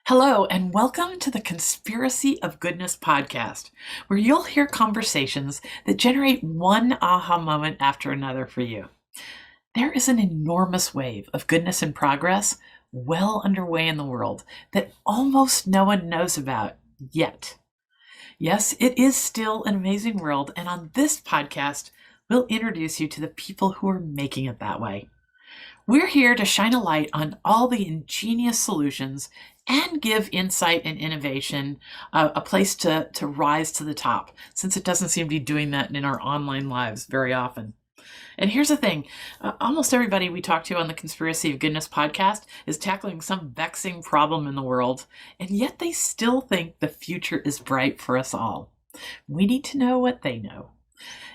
Hello, and welcome to the Conspiracy of Goodness podcast, where you'll hear conversations that generate one aha moment after another for you. There is an enormous wave of goodness and progress well underway in the world that almost no one knows about yet. Yes, it is still an amazing world, and on this podcast, we'll introduce you to the people who are making it that way. We're here to shine a light on all the ingenious solutions and give insight and innovation a place to rise to the top, since it doesn't seem to be doing that in our online lives very often. And here's the thing, almost everybody we talk to on the Conspiracy of Goodness podcast is tackling some vexing problem in the world, and yet they still think the future is bright for us all. We need to know what they know.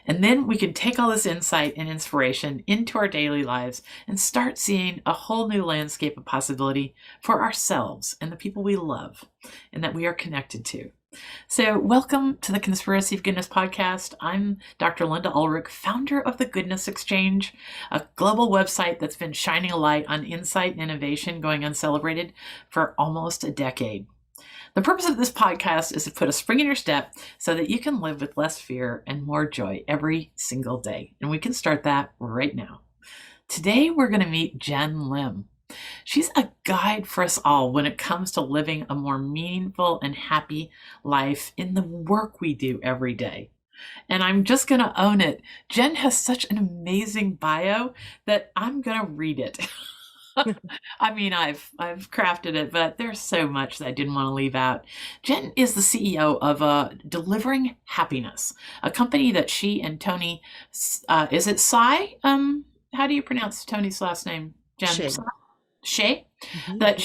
And then we can take all this insight and inspiration into our daily lives and start seeing a whole new landscape of possibility for ourselves and the people we love and that we are connected to. So welcome to the Conspiracy of Goodness podcast. I'm Dr. Linda Ulrich, founder of the Goodness Exchange, a global website that's been shining a light on insight and innovation going uncelebrated for almost a decade. The purpose of this podcast is to put a spring in your step so that you can live with less fear and more joy every single day. And we can start that right now. Today, we're going to meet Jenn Lim. She's a guide for us all when it comes to living a more meaningful and happy life in the work we do every day. And I'm just going to own it. Jenn has such an amazing bio that I'm going to read it. I mean, I've crafted it, but there's so much that I didn't want to leave out. Jenn is the CEO of Delivering Happiness, a company that she and Tony, is it Sai? How do you pronounce Tony's last name? Jenn Shea? Mhm. That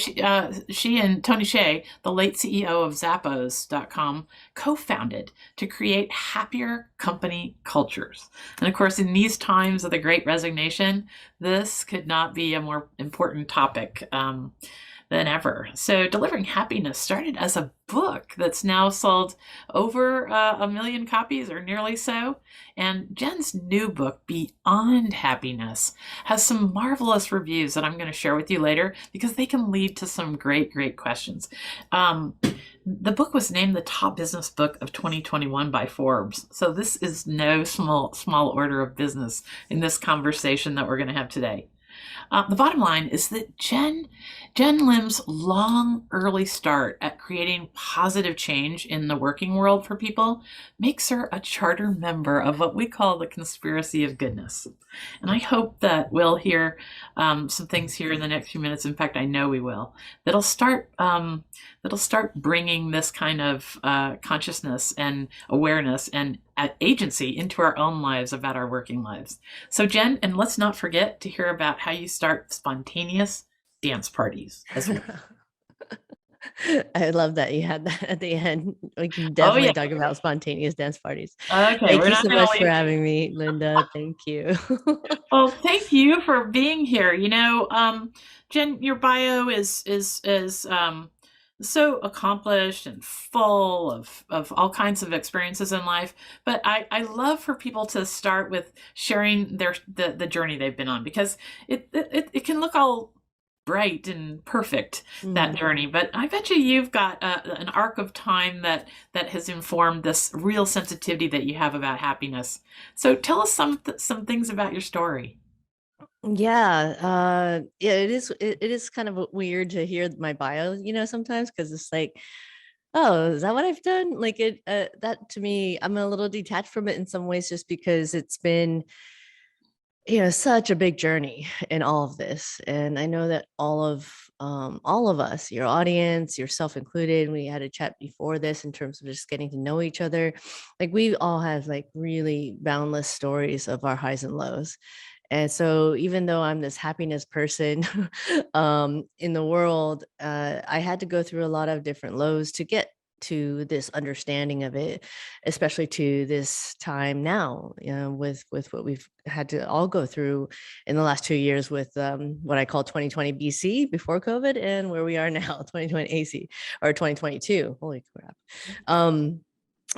she and Tony Shea, the late CEO of Zappos.com, co-founded to create happier company cultures. And of course, in these times of the Great Resignation, this could not be a more important topic than ever. So Delivering Happiness started as a book that's now sold over 1 million copies or nearly so. And Jenn's new book, Beyond Happiness, has some marvelous reviews that I'm going to share with you later because they can lead to some great, great questions. The book was named the top business book of 2021 by Forbes. So this is no small order of business in this conversation that we're going to have today. The bottom line is that Jenn Lim's long, early start at creating positive change in the working world for people makes her a charter member of what we call the Conspiracy of Goodness. And I hope that we'll hear some things here in the next few minutes. In fact, I know we will. That'll start bringing this kind of consciousness and awareness and agency into our own lives about our working lives. So Jenn, and let's not forget to hear about how you start spontaneous dance parties as well. I love that you had that at the end. We can Oh definitely yeah. talk about spontaneous dance parties. Okay, Thank we're you not so going to much for leave. having me, Linda. Thank you. Well, thank you for being here. Jenn, your bio is so accomplished and full of all kinds of experiences in life. But I love for people to start with sharing the journey they've been on because it can look all bright and perfect, that Mhm. journey, but I bet you've got an arc of time that has informed this real sensitivity that you have about happiness. So tell us some things about your story. Yeah, yeah, it is kind of weird to hear my bio, sometimes because it's like, oh, is that what I've done? Like that to me, I'm a little detached from it in some ways just because it's been such a big journey in all of this. And I know that all of us, your audience, yourself included, we had a chat before this in terms of just getting to know each other. Like we all have like really boundless stories of our highs and lows. And so even though I'm this happiness person in the world, I had to go through a lot of different lows to get to this understanding of it, especially to this time now, with what we've had to all go through in the last 2 years with what I call 2020 BC before COVID and where we are now, 2020 AC or 2022. Holy crap. Um,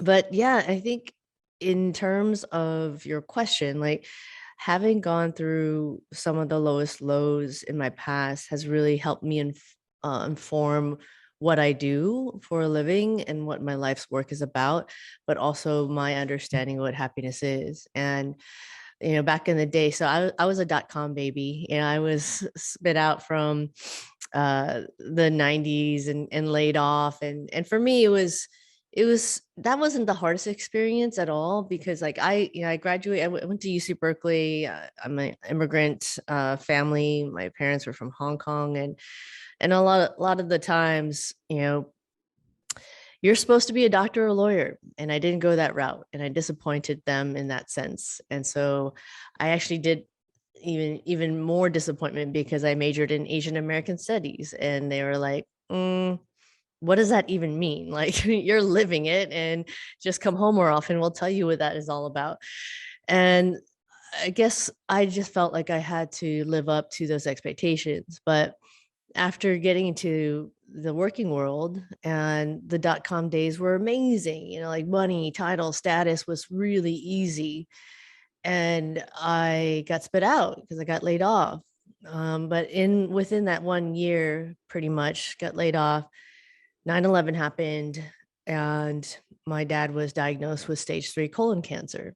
but yeah, I think in terms of your question, like having gone through some of the lowest lows in my past has really helped me inform what I do for a living and what my life's work is about, but also my understanding of what happiness is. And back in the day, so I was a dot-com baby. I was spit out from the 90s and laid off. And for me, it was that wasn't the hardest experience at all, because like I graduated, went to UC Berkeley. I'm an immigrant family. My parents were from Hong Kong, and a lot of the times, you're supposed to be a doctor or a lawyer, and I didn't go that route, and I disappointed them in that sense. And so I actually did even more disappointment, because I majored in Asian American studies, and they were like, what does that even mean? Like, you're living it, and just come home more often, we'll tell you what that is all about. And I guess I just felt like I had to live up to those expectations. But after getting into the working world, and the dot-com days were amazing, like money, title, status was really easy. And I got spit out because I got laid off. But in within that 1 year, pretty much got laid off. 9/11 happened, and my dad was diagnosed with stage 3 colon cancer.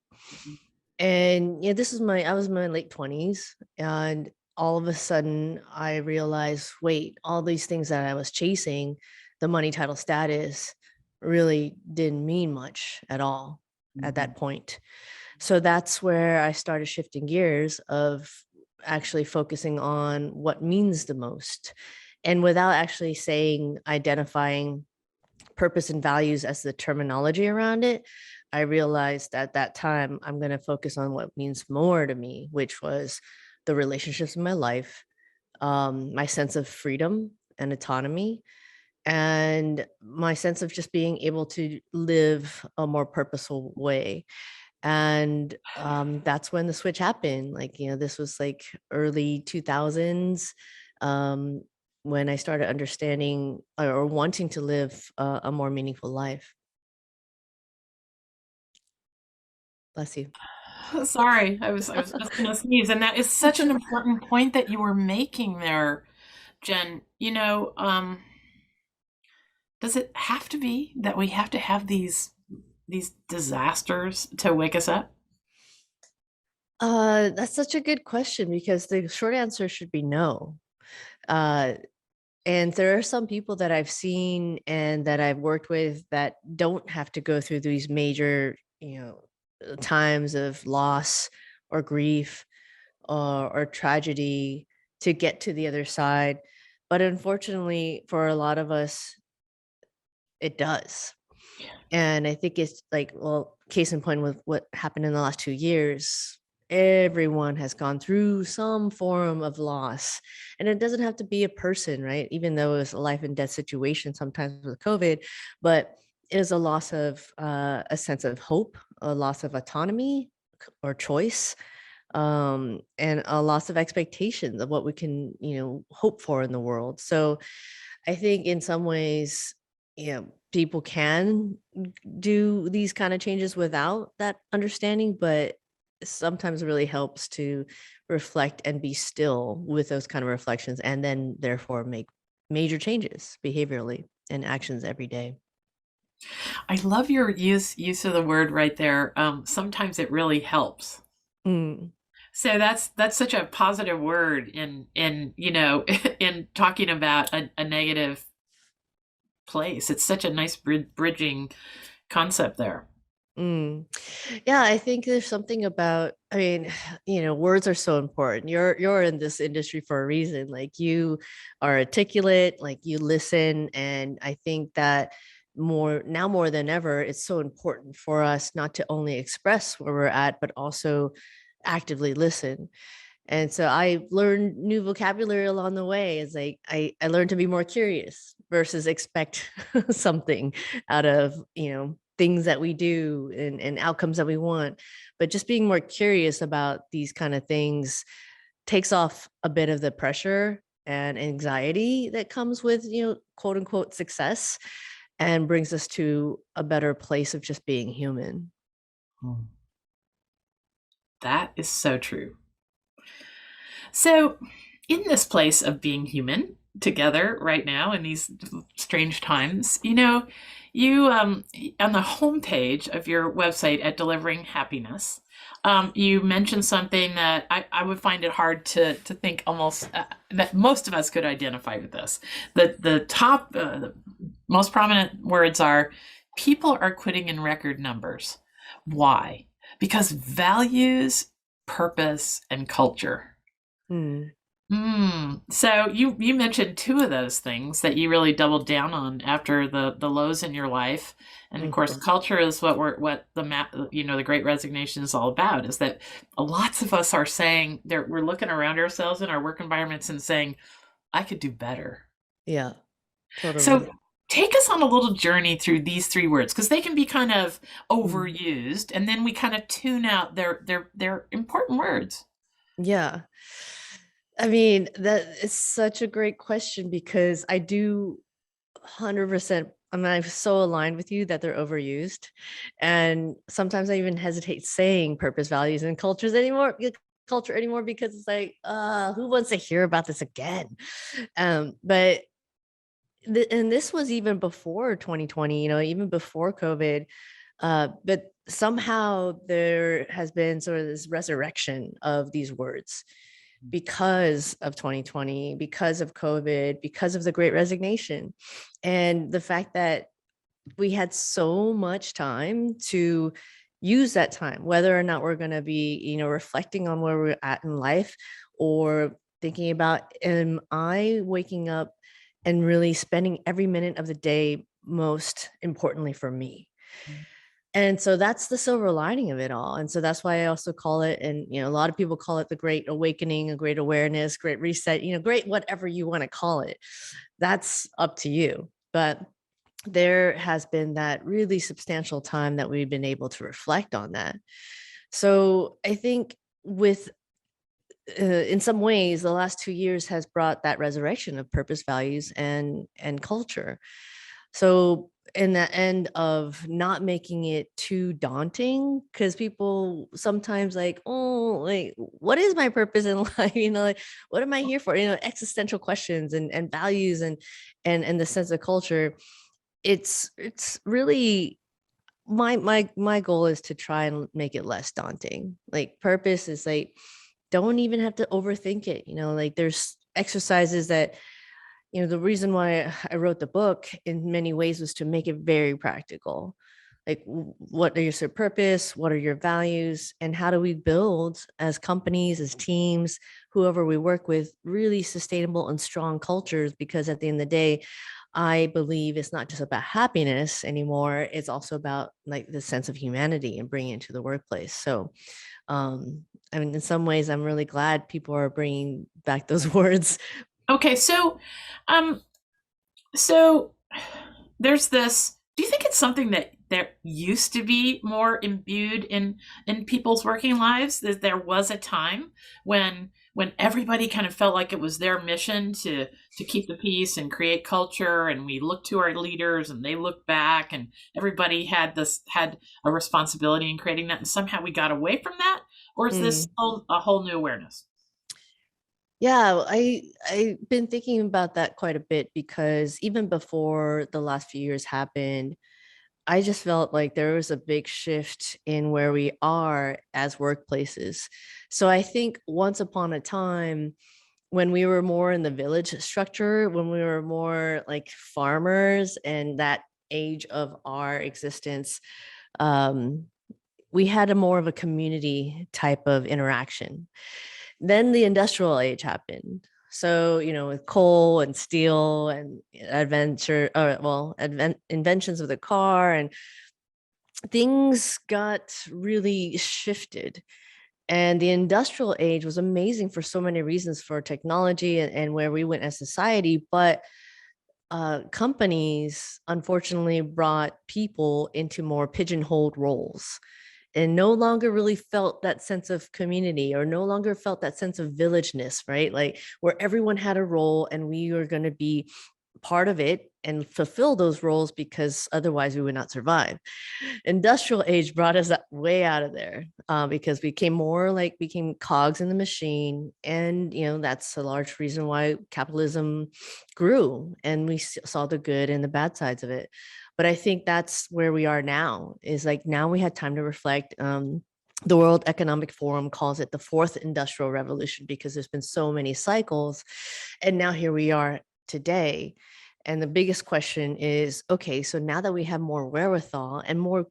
And yeah, I was in my late 20s, and all of a sudden I realized, wait, all these things that I was chasing, the money, title, status, really didn't mean much at all at Mhm. that point. So that's where I started shifting gears of actually focusing on what means the most. And without actually saying, identifying purpose and values as the terminology around it, I realized at that time I'm going to focus on what means more to me, which was the relationships in my life, my sense of freedom and autonomy, and my sense of just being able to live a more purposeful way. And that's when the switch happened. Like, this was like early 2000s, um, when I started understanding or wanting to live a more meaningful life. Bless you. Sorry, I was just gonna sneeze, and that is such an important point that you were making there, Jen. Does it have to be that we have to have these disasters to wake us up? That's such a good question, because the short answer should be no. Uh, and there are some people that I've seen and that I've worked with that don't have to go through these major, times of loss or grief, or tragedy, to get to the other side. But unfortunately, for a lot of us, it does. And I think it's like, well, case in point with what happened in the last 2 years, everyone has gone through some form of loss. And it doesn't have to be a person, right? Even though it was a life and death situation sometimes with COVID, but it is a loss of a sense of hope, a loss of autonomy or choice, and a loss of expectations of what we can, hope for in the world. So I think in some ways, people can do these kind of changes without that understanding, but sometimes it really helps to reflect and be still with those kind of reflections, and then therefore make major changes behaviorally and actions every day. I love your use of the word right there. Sometimes it really helps. Mm, So that's such a positive word in in talking about a negative place. It's such a nice bridging concept there. mm. Yeah, I think there's something about, I mean, words are so important. You're in this industry for a reason. Like, you are articulate, like you listen, and I think that more than ever, it's so important for us not to only express where we're at, but also actively listen. And so I learned new vocabulary along the way. It's like I learned to be more curious versus expect something out of, things that we do, and outcomes that we want. But just being more curious about these kind of things takes off a bit of the pressure and anxiety that comes with, quote unquote success, and brings us to a better place of just being human. Hmm. That is so true. So, in this place of being human, together right now in these strange times. You know, you on the homepage of your website at Delivering Happiness, you mentioned something that I would find it hard to think almost that most of us could identify with this. The top, the most prominent words are people are quitting in record numbers. Why? Because values, purpose, and culture. Hmm. So you mentioned two of those things that you really doubled down on after the lows in your life, and of course, Mhm. culture is what the Great Resignation is all about. Is that lots of us are saying we're looking around ourselves in our work environments and saying, I could do better. Yeah, So totally. take us on a little journey through these three words because they can be kind of Mm. overused, and then we kind of tune out their important words. Yeah. I mean, that is such a great question because I do 100%. I mean, I'm so aligned with you that they're overused. And sometimes I even hesitate saying purpose, values, and culture anymore because it's like, who wants to hear about this again? But and this was even before 2020, even before COVID. But somehow there has been sort of this resurrection of these words because of 2020, because of COVID, because of the Great Resignation, and the fact that we had so much time to use that time, whether or not we're going to be, reflecting on where we're at in life, or thinking about, am I waking up and really spending every minute of the day most importantly for me? And so that's the silver lining of it all. And so that's why I also call it, and a lot of people call it the great awakening, a great awareness, great reset, great whatever you want to call it. That's up to you. But there has been that really substantial time that we've been able to reflect on that. So I think with in some ways the last 2 years has brought that resurrection of purpose, values, and culture. So in the end of not making it too daunting, because people sometimes like, oh, like, what is my purpose in life? Like, what am I here for? Existential questions and values and the sense of culture. It's really my goal is to try and make it less daunting. Like, purpose is like, don't even have to overthink it. Like, there's exercises that, the reason why I wrote the book in many ways was to make it very practical. Like, what is your purpose? What are your values? And how do we build, as companies, as teams, whoever we work with, really sustainable and strong cultures? Because at the end of the day, I believe it's not just about happiness anymore. It's also about, like, the sense of humanity and bringing it to the workplace. So, I mean, in some ways, I'm really glad people are bringing back those words. Okay, um, so there's this. Do you think it's something that there used to be more imbued in people's working lives? That there was a time when everybody kind of felt like it was their mission to keep the peace and create culture, and we looked to our leaders and they looked back, and everybody had a responsibility in creating that, and somehow we got away from that, or is this Mm. a whole new awareness? Yeah, I've been thinking about that quite a bit because even before the last few years happened, I just felt like there was a big shift in where we are as workplaces. So I think once upon a time, when we were more in the village structure, when we were more like farmers and that age of our existence, um, we had a more of a community type of interaction. Then the industrial age happened. So, with coal and steel and inventions of the car, and things got really shifted. And the industrial age was amazing for so many reasons, for technology and where we went as society. But companies unfortunately brought people into more pigeonholed roles and no longer really felt that sense of community, or no longer felt that sense of villageness, right? Like, where everyone had a role and we were going to be part of it and fulfill those roles because otherwise we would not survive. Industrial age brought us way out of there because we became cogs in the machine. And, that's a large reason why capitalism grew and we saw the good and the bad sides of it. But I think that's where we are now, is like now we had time to reflect. The World Economic Forum calls it the fourth industrial revolution because there's been so many cycles. And now here we are today. And the biggest question is, okay, so now that we have more wherewithal and more,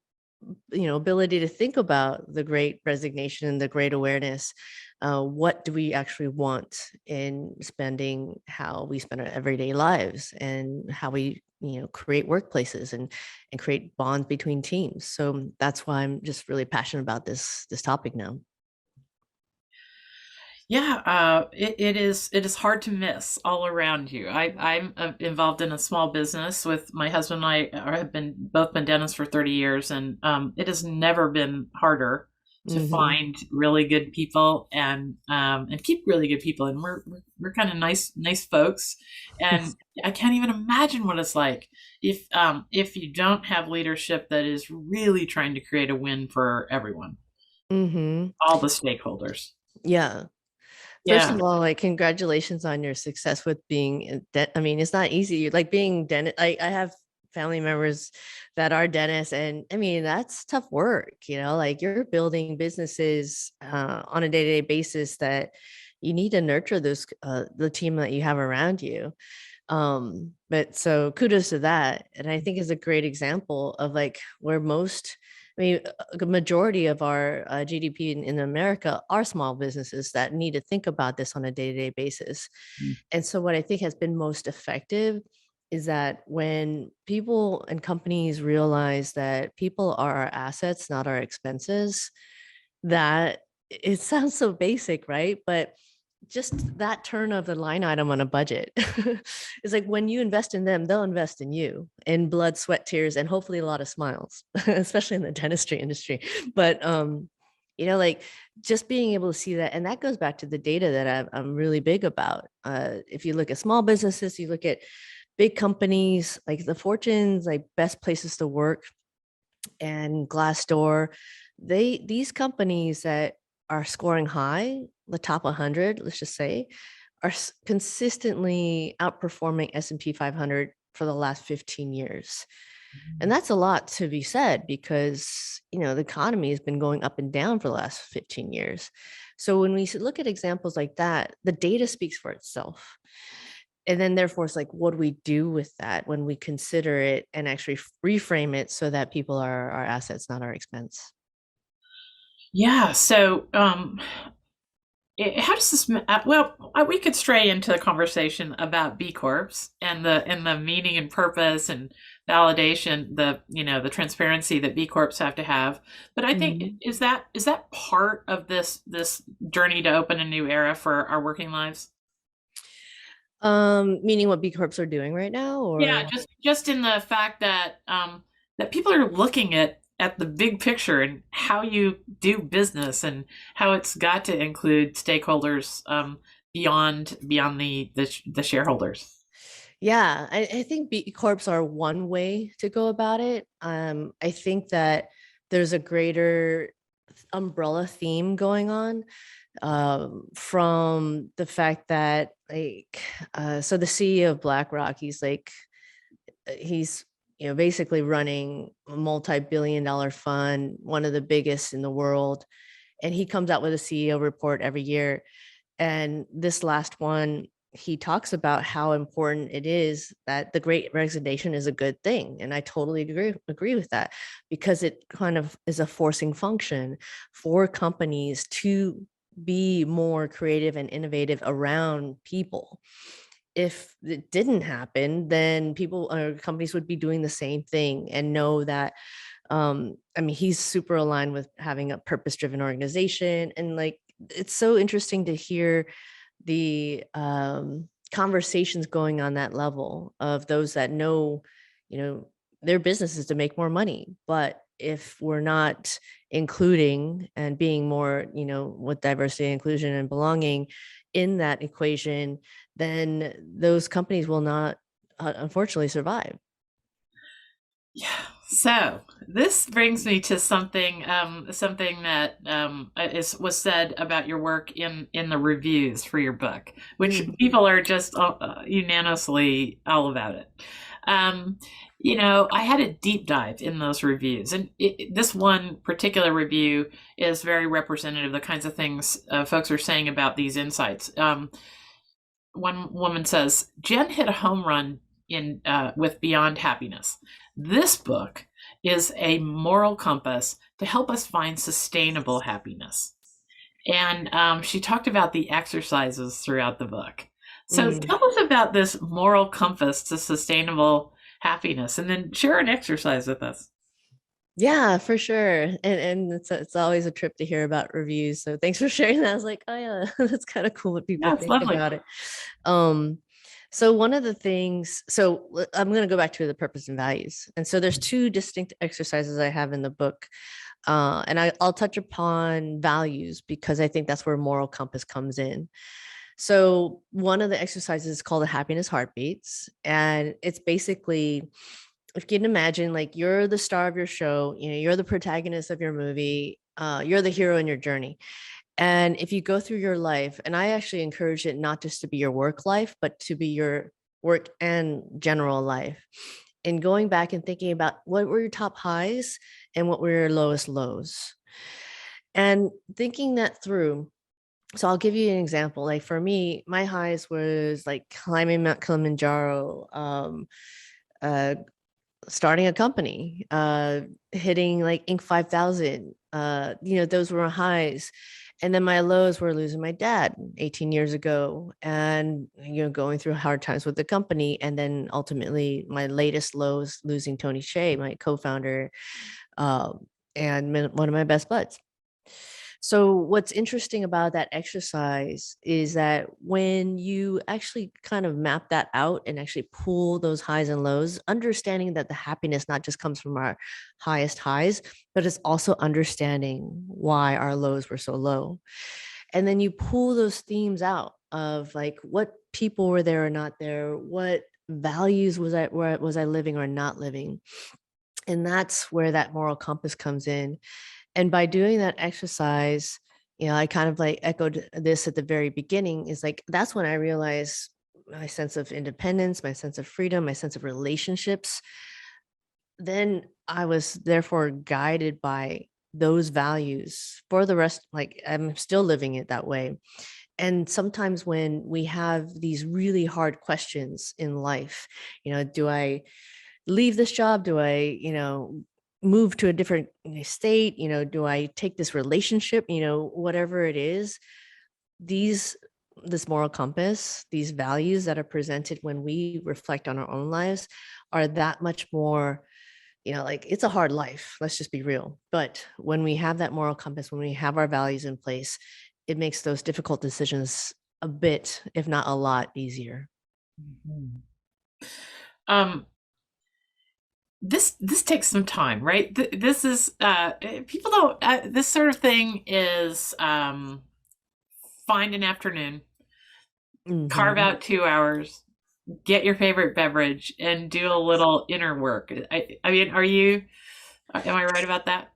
ability to think about the great resignation and the great awareness, what do we actually want in spending, how we spend our everyday lives and how we, create workplaces and create bonds between teams. So that's why I'm just really passionate about this topic now. Yeah, it is hard to miss all around you. I'm involved in a small business with my husband and I have been dentists for 30 years, and it has never been harder to Hmm. find really good people and keep really good people. And we're kind of nice folks, and I can't even imagine what it's like if you don't have leadership that is really trying to create a win for everyone, Hmm. all the stakeholders. Yeah. First Yeah. of all, like congratulations on your success with being I mean, it's not easy. Like being dentist, I have family members that are dentists, and I mean that's tough work. Like you're building businesses on a day-to-day basis that you need to nurture the team that you have around you. But so kudos to that. And I think is a great example of like where I mean, a majority of our GDP in America are small businesses that need to think about this on a day-to-day basis. And so what I think has been most effective is that when people and companies realize that people are our assets, not our expenses, that it sounds so basic, right? But just that turn of the line item on a budget is like when you invest in them, they'll invest in you in blood, sweat, tears, and hopefully a lot of smiles, especially in the dentistry industry. But like just being able to see that, and that goes back to the data that I'm really big about. If you look at small businesses, you look at big companies like the Fortunes, like best places to work and Glassdoor, these companies that are scoring high, the top 100, let's just say, are consistently outperforming S&P 500 for the last 15 years. And that's a lot to be said because, the economy has been going up and down for the last 15 years. So when we look at examples like that, the data speaks for itself. And then therefore it's like, what do we do with that when we consider it and actually reframe it so that people are our assets, not our expense? Yeah. So, how does this? Well, we could stray into the conversation about B Corps and the meaning and purpose and validation, the transparency that B Corps have to have. But I think Mhm. is that part of this journey to open a new era for our working lives? Meaning what B Corps are doing right now, Yeah, or just in the fact that people are looking at the big picture and how you do business and how it's got to include stakeholders beyond the shareholders. yeah, I think B Corps are one way to go about it. I think that there's a greater umbrella theme going on from the fact that like so the CEO of BlackRock, he's basically running a multi-billion dollar fund, one of the biggest in the world, and he comes out with a CEO report every year. And this last one, he talks about how important it is that the great resignation is a good thing. And I totally agree with that because it kind of is a forcing function for companies to be more creative and innovative around people. If it didn't happen, then people or companies would be doing the same thing and know that I mean, he's super aligned with having a purpose driven organization. And like, it's so interesting to hear the conversations going on that level of those that know, you know, their business is to make more money. But if we're not including and being more, with diversity, inclusion, and belonging in that equation, then those companies will not unfortunately survive. Yeah. So this brings me to something that was said about your work in the reviews for your book, which Mm. people are just unanimously all about it. Um, I had a deep dive in those reviews, and this one particular review is very representative of the kinds of things folks are saying about these insights. One woman says, Jenn hit a home run in with Beyond Happiness. This book is a moral compass to help us find sustainable happiness. And she talked about the exercises throughout the book. So Mm. tell us about this moral compass to sustainable happiness, and then share an exercise with us. Yeah, for sure. And it's always a trip to hear about reviews. So thanks for sharing that. I was like, oh yeah, that's kind of cool what people Yeah, it's think lovely. about it. Um, so one of the things, I'm going to go back to the purpose and values. And so there's two distinct exercises I have in the book. And I'll touch upon values because I think that's where moral compass comes in. So one of the exercises is called the happiness heartbeats. And it's basically, if you can imagine, like you're the star of your show, you're the protagonist of your movie, you're the hero in your journey. And if you go through your life, and I actually encourage it not just to be your work life, but to be your work and general life. And going back and thinking about what were your top highs and what were your lowest lows. And thinking that through. So I'll give you an example. Like for me, my highs was like climbing Mount Kilimanjaro, uh, starting a company, hitting like Inc. 5000. Those were highs. And then my lows were losing my dad 18 years ago and, going through hard times with the company. And then ultimately my latest lows, losing Tony Hsieh, my co-founder, and one of my best buds. So what's interesting about that exercise is that when you actually kind of map that out and actually pull those highs and lows, understanding that the happiness not just comes from our highest highs, but it's also understanding why our lows were so low. And then you pull those themes out of like what people were there or not there, what values was I living or not living. And that's where that moral compass comes in. And by doing that exercise, I kind of like echoed this at the very beginning, is like that's when I realized my sense of independence, my sense of freedom, my sense of relationships. Then I was therefore guided by those values for the rest. Like I'm still living it that way. And sometimes when we have these really hard questions in life, do I leave this job? Do I, move to a different state? Do I take this relationship? Whatever it is, these this moral compass, these values that are presented when we reflect on our own lives are that much more, like it's a hard life. Let's just be real. But when we have that moral compass, when we have our values in place, it makes those difficult decisions a bit, if not a lot, easier. Mhm. Um, this takes some time, right? This is people don't. This sort of thing is find an afternoon, carve Mhm. out 2 hours, get your favorite beverage, and do a little inner work. I mean, am I right about that?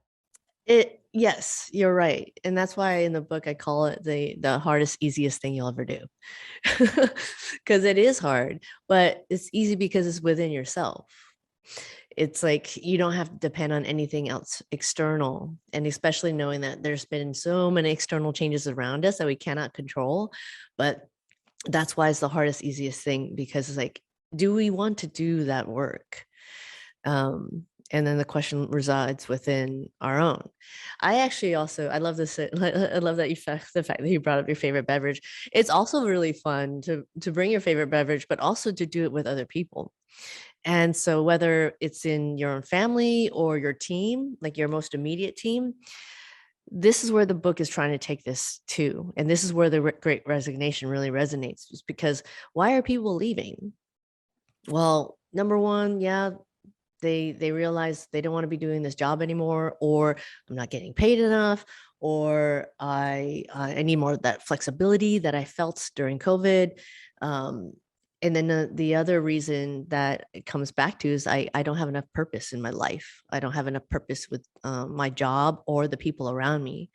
Yes, you're right. And that's why in the book I call it the hardest, easiest thing you'll ever do. Because it is hard, but it's easy because it's within yourself. It's like you don't have to depend on anything else external. And especially knowing that there's been so many external changes around us that we cannot control. But that's why it's the hardest, easiest thing, because it's like, do we want to do that work? And then the question resides within our own. I actually also I love this. I love that the fact that you brought up your favorite beverage. It's also really fun to bring your favorite beverage, but also to do it with other people. And so whether it's in your own family or your team, like your most immediate team, this is where the book is trying to take this to. And this is where the great resignation really resonates, is because why are people leaving? Well, number one, yeah, they realize they don't want to be doing this job anymore, or I'm not getting paid enough, or I need more of that flexibility that I felt during COVID. And then the other reason that it comes back to is I don't have enough purpose in my life. I don't have enough purpose with my job or the people around me.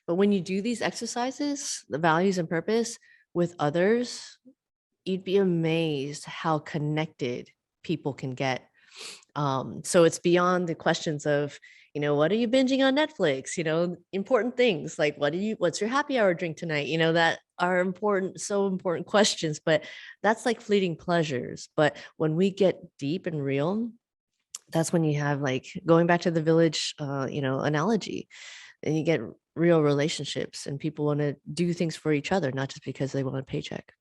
But when you do these exercises, the values and purpose with others, you'd be amazed how connected people can get. So it's beyond the questions of, what are you binging on Netflix? Important things like what's your happy hour drink tonight? That are important, so important questions, but that's like fleeting pleasures. But when we get deep and real, that's when you have like going back to the village, analogy, and you get real relationships and people want to do things for each other, not just because they want a paycheck.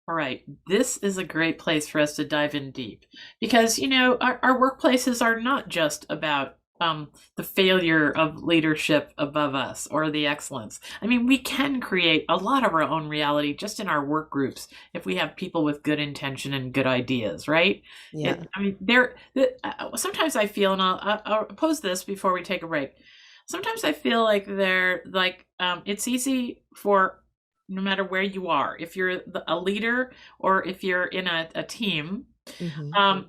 All right, this is a great place for us to dive in deep because, our workplaces are not just about the failure of leadership above us or the excellence. I mean, we can create a lot of our own reality just in our work groups if we have people with good intention and good ideas, right? Yeah. Sometimes I feel, and I'll pose this before we take a break. Sometimes I feel like it's easy for no matter where you are, if you're a leader or if you're in a team,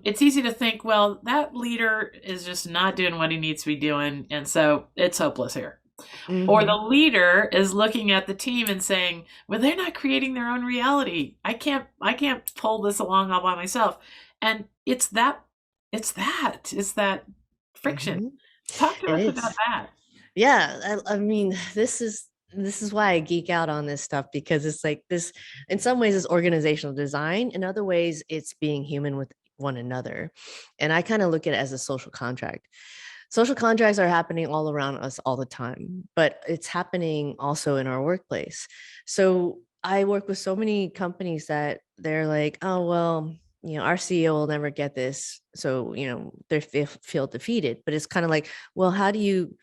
it's easy to think, well, that leader is just not doing what he needs to be doing, and so it's hopeless here. Or the leader is looking at the team and saying, well, they're not creating their own reality. I can't pull this along all by myself. And it's that friction. Talk to It us is. about that. Yeah, I mean, this is why I geek out on this stuff, because it's like this, in some ways it's organizational design, in other ways it's being human with one another. And I kind of look at it as a social contract. Social contracts are happening all around us all the time, but it's happening also in our workplace. So I work with so many companies that they're like, oh, well, our CEO will never get this. So, they feel defeated. But it's kind of like, well, how do you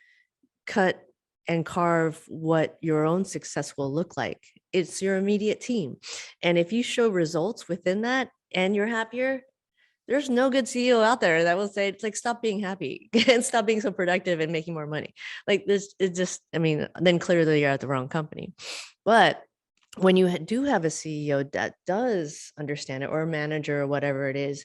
cut and carve what your own success will look like? It's your immediate team. And if you show results within that and you're happier, there's no good CEO out there that will say, it's like, stop being happy and stop being so productive and making more money. Like this, it just, then clearly you're at the wrong company. But when you do have a CEO that does understand it, or a manager or whatever it is,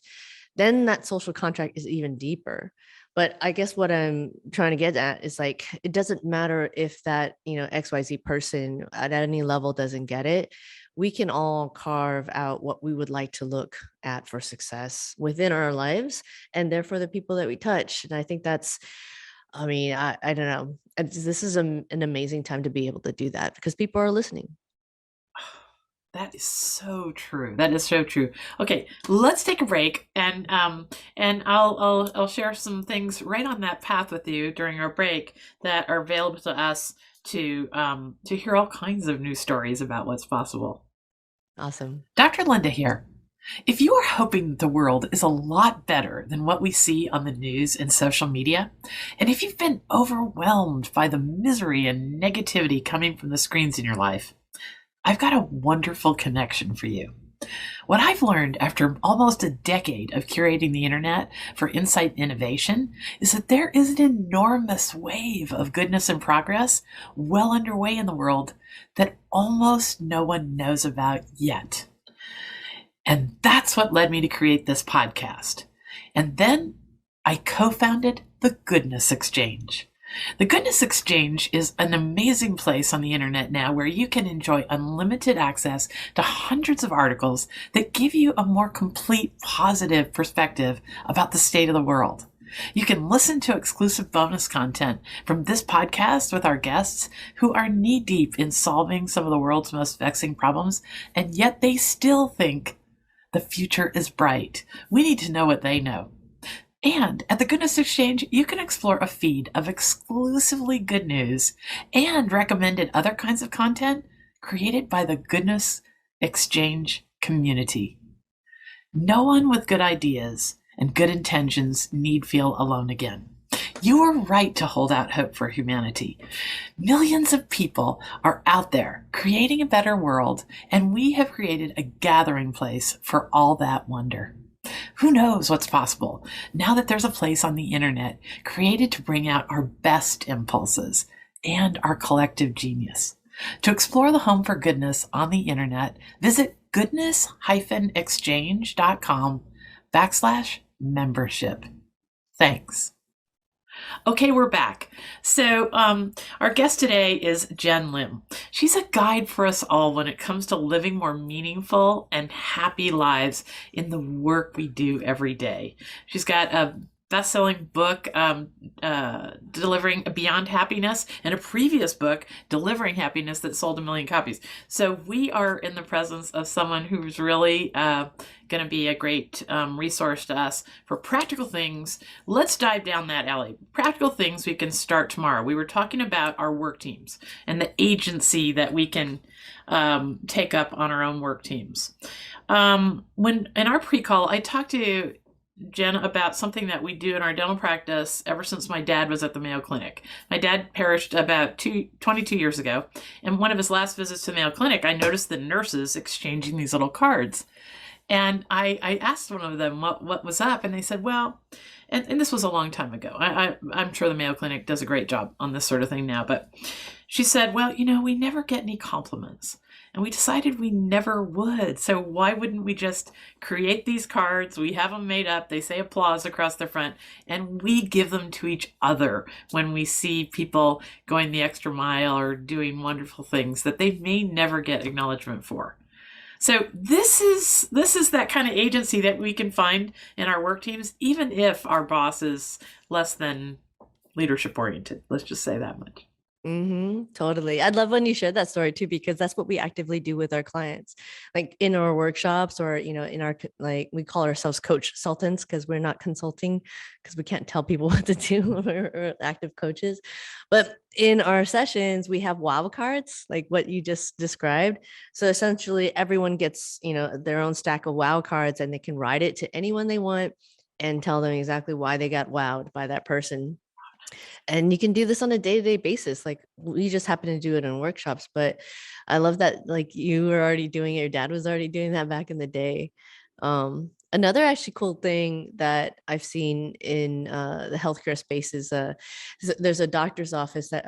then that social contract is even deeper. But I guess what I'm trying to get at is like, it doesn't matter if that, XYZ person at any level doesn't get it. We can all carve out what we would like to look at for success within our lives, and therefore the people that we touch. And I think that's, I don't know. This is an amazing time to be able to do that because people are listening. That is so true. That is so true. Okay, let's take a break, and I'll share some things right on that path with you during our break that are available to us to hear all kinds of new stories about what's possible. Awesome. Dr. Linda here. If you are hoping that the world is a lot better than what we see on the news and social media, and if you've been overwhelmed by the misery and negativity coming from the screens in your life, I've got a wonderful connection for you. What I've learned after almost a decade of curating the internet for insight and innovation is that there is an enormous wave of goodness and progress well underway in the world that almost no one knows about yet. And that's what led me to create this podcast. And then I co-founded the Goodness Exchange. The Goodness Exchange is an amazing place on the internet now where you can enjoy unlimited access to hundreds of articles that give you a more complete, positive perspective about the state of the world. You can listen to exclusive bonus content from this podcast with our guests who are knee-deep in solving some of the world's most vexing problems, and yet they still think the future is bright. We need to know what they know. And at the Goodness Exchange, you can explore a feed of exclusively good news and recommended other kinds of content created by the Goodness Exchange community. No one with good ideas and good intentions need feel alone again. You are right to hold out hope for humanity. Millions of people are out there creating a better world, and we have created a gathering place for all that wonder. Who knows what's possible now that there's a place on the internet created to bring out our best impulses and our collective genius. To explore the home for goodness on the internet, visit goodness-exchange.com/membership. Thanks. Okay, we're back. So, our guest today is Jenn Lim. She's a guide for us all when it comes to living more meaningful and happy lives in the work we do every day. She's got a best-selling book, Delivering Beyond Happiness, and a previous book, Delivering Happiness, that sold 1 million copies. So we are in the presence of someone who's really going to be a great resource to us for practical things. Let's dive down that alley. Practical things we can start tomorrow. We were talking about our work teams and the agency that we can take up on our own work teams. When in our pre-call, I talked to Jenn about something that we do in our dental practice ever since my dad was at the Mayo Clinic. My dad perished about 22 years ago, and one of his last visits to the Mayo Clinic, I noticed the nurses exchanging these little cards. And I asked one of them what was up, and they said, well, and this was a long time ago. I'm sure the Mayo Clinic does a great job on this sort of thing now, but she said, well, we never get any compliments. And we decided we never would. So why wouldn't we just create these cards? We have them made up. They say applause across the front, and we give them to each other when we see people going the extra mile or doing wonderful things that they may never get acknowledgement for. So this is that kind of agency that we can find in our work teams, even if our boss is less than leadership oriented. Let's just say that much. Totally. I love when you shared that story too, because that's what we actively do with our clients, like in our workshops or, in our, like, we call ourselves coach consultants because we're not consulting because we can't tell people what to do. We're active coaches. But in our sessions, we have wow cards, like what you just described. So essentially everyone gets, their own stack of wow cards, and they can write it to anyone they want and tell them exactly why they got wowed by that person. And you can do this on a day-to-day basis. Like, we just happen to do it in workshops, but I love that, like, you were already doing it, your dad was already doing that back in the day. Another actually cool thing that I've seen in the healthcare space is there's a doctor's office that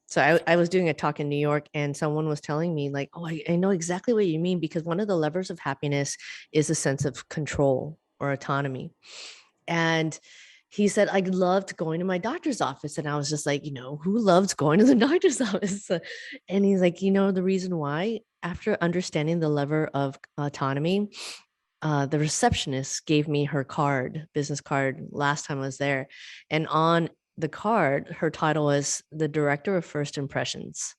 so I was doing a talk in New York, and someone was telling me, like, oh, I know exactly what you mean, because one of the levers of happiness is a sense of control or autonomy. And he said, I loved going to my doctor's office. And I was just like, who loves going to the doctor's office? And he's like, the reason why, after understanding the lever of autonomy, the receptionist gave me her business card, last time I was there. And on the card, her title was the Director of First Impressions.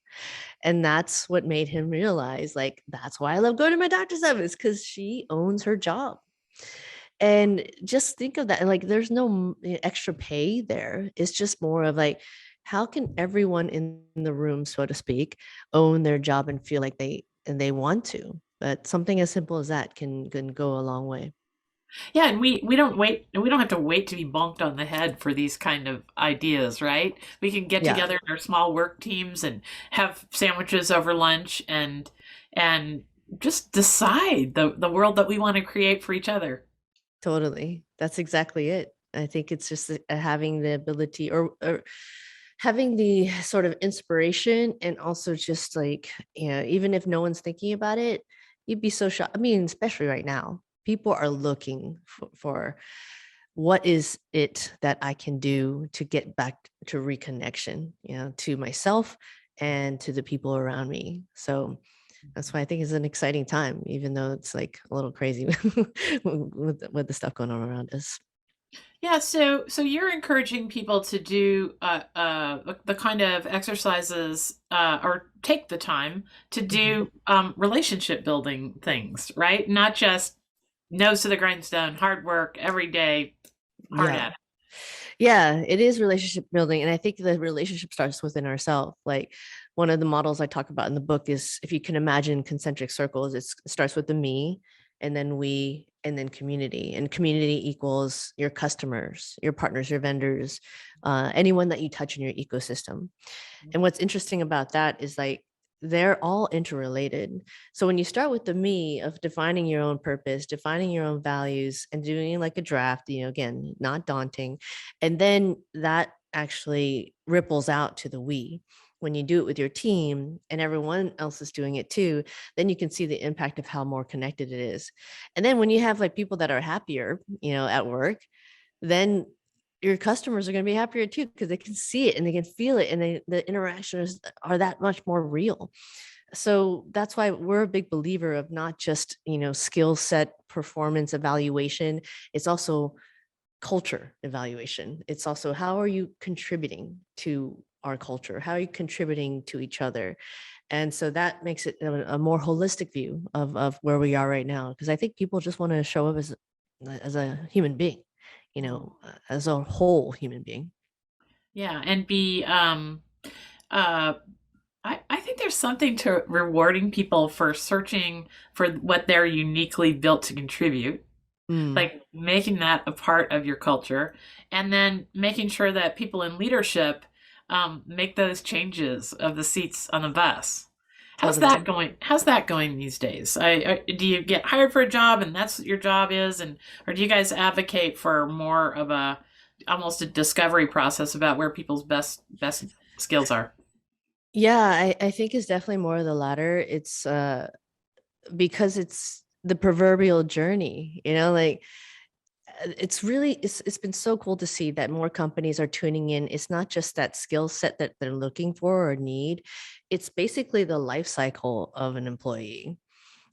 And that's what made him realize, like, that's why I love going to my doctor's office, because she owns her job. And just think of that, like, there's no extra pay there. It's just more of like, how can everyone in the room, so to speak, own their job and feel like they want to? But something as simple as that can go a long way. Yeah, and we don't wait, and we don't have to wait to be bonked on the head for these kind of ideas, right? We can get Yeah, together in our small work teams and have sandwiches over lunch and just decide the world that we want to create for each other. totally. That's exactly it. I think it's just having the ability, or having the sort of inspiration, and also just like, even if no one's thinking about it, you'd be so shocked. I mean, especially right now, people are looking for what is it that I can do to get back to reconnection, to myself and to the people around me. So that's why I think it's an exciting time, even though it's like a little crazy with the stuff going on around us. Yeah, so you're encouraging people to do the kind of exercises or take the time to Mhm. do relationship building things, right? Not just nose to the grindstone, hard work every day, hard Yeah. at it. Yeah, it is relationship building. And I think the relationship starts within ourselves. Like, one of the models I talk about in the book is, if you can imagine concentric circles, it starts with the me, and then we, and then community. And community equals your customers, your partners, your vendors, anyone that you touch in your ecosystem. And what's interesting about that is, like, they're all interrelated. So when you start with the me of defining your own purpose, defining your own values, and doing like a draft, again, not daunting. And then that actually ripples out to the we. when you do it with your team and everyone else is doing it too, then you can see the impact of how more connected it is. And then when you have like people that are happier, at work, then your customers are going to be happier too, because they can see it and they can feel it, and the interactions are that much more real. So that's why we're a big believer of not just, skill set performance evaluation. It's also culture evaluation. It's also, how are you contributing to our culture? How are you contributing to each other? And so that makes it a more holistic view of where we are right now. Because I think people just want to show up as a human being, as a whole human being. Yeah, and be uh I think there's something to rewarding people for searching for what they're uniquely built to contribute, Mm, like making that a part of your culture, and then making sure that people in leadership make those changes of the seats on the bus. How's that totally. going? How's that going these days? Do you get hired for a job and that's what your job is, and or do you guys advocate for more of a almost a discovery process about where people's best skills are? Yeah, I think it's definitely more of the latter. It's because it's the proverbial journey, like it's been so cool to see that more companies are tuning in. It's not just that skill set that they're looking for or need. It's basically the life cycle of an employee.